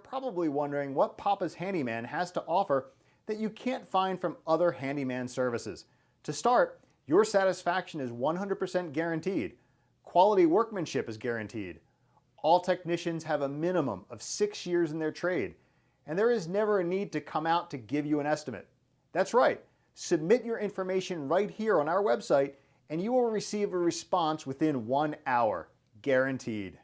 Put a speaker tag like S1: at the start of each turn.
S1: probably wondering what Papa's Handyman has to offer that you can't find from other handyman services. To start, your satisfaction is 100% guaranteed. Quality workmanship is guaranteed. All technicians have a minimum of 6 years in their trade, and there is never a need to come out to give you an estimate. That's right, submit your information right here on our website and you will receive a response within 1 hour, guaranteed.